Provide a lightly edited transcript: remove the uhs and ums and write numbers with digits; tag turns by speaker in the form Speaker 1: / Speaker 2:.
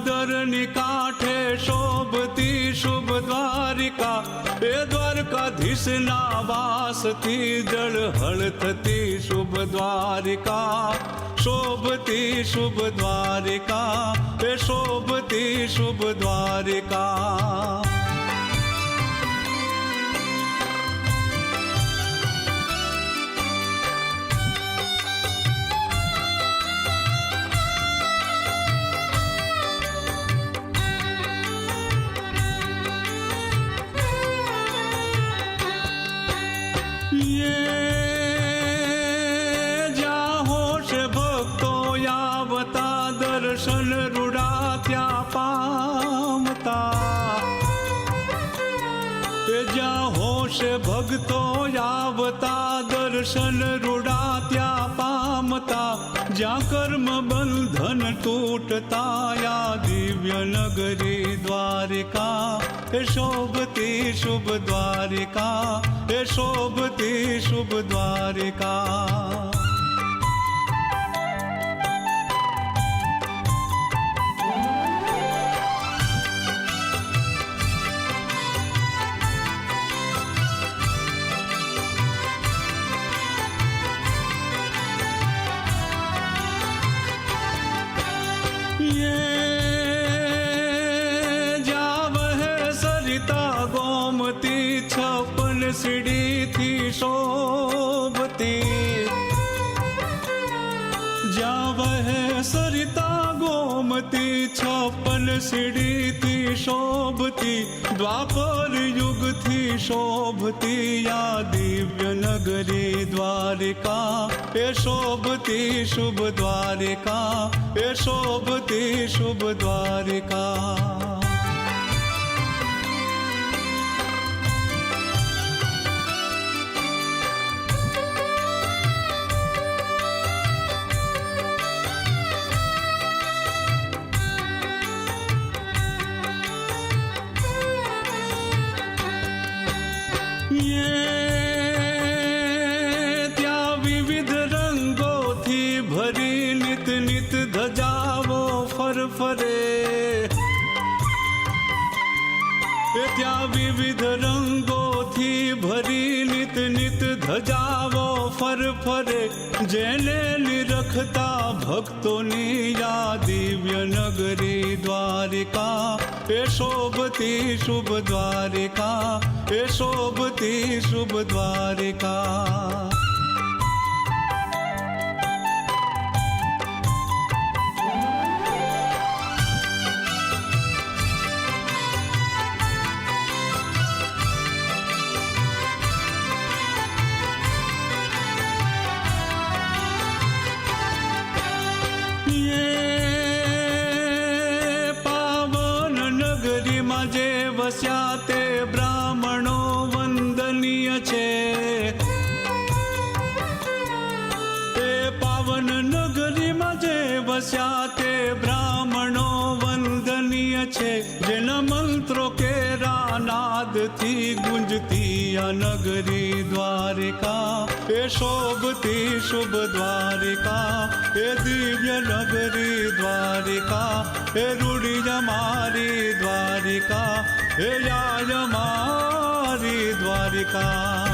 Speaker 1: દામોદરની કાંઠે શોભતી શુભ દ્વારિકા, એ દ્વારકાધીશના વાસથી જળ હળ થતી શુભ દ્વારિકા, શોભતી શુભ દ્વારિકા, એ શોભતી શુભ દ્વારિકા. દર્શન રૂડા ત્યાં પામતા, જ્યાં હોશે ભક્તો આવતા દર્શન રૂડા ત્યાં પામતા, જ્યાં કર્મ બંધન તૂટતા યા દિવ્ય નગરી દ્વારિકા, એ શોભતી શુભ દ્વારિકા, એ શોભતી શુભ દ્વારિકા. गोमती 56 सीढ़ी थी शोभती, जा वह सरिता गोमती 56 सीढ़ी थी शोभती, द्वापर युग थी शोभती या दिव्य नगरी द्वारिका, ए शोभती शुभ द्वारिका, ए शोभती शुभ द्वारिका. ત્યાં વિવિધ રંગોથી ભરી નિત નિત ધજાવો ફરફરે, ત્યાં વિવિધ રંગોથી ભરી નિત નિત ધજાવો ફરફરે, જેને નિરખતા ભક્તોની યા દિવ્ય નગરી દ્વારિકા, એ શોભતી શુભ દ્વારિકા, એ શોભતી શુભ દ્વારિકા. જે વસ્યા તે બ્રાહ્મણો વંદનીય છે, તે પાવન નગરીમાં જે વસ્યા તે બ્રાહ્મણો વંદનીય છે, જેના મંત્રો કેરા નાદથી ગુંજતી આ નગરી દ્વારિકા, એ શોભતી શુભ દ્વારિકા, એ દિવ્ય નગરી દ્વારિકા, એ રૂડી જમારી દ્વારિકા, એ યા મારી દ્વારિકા.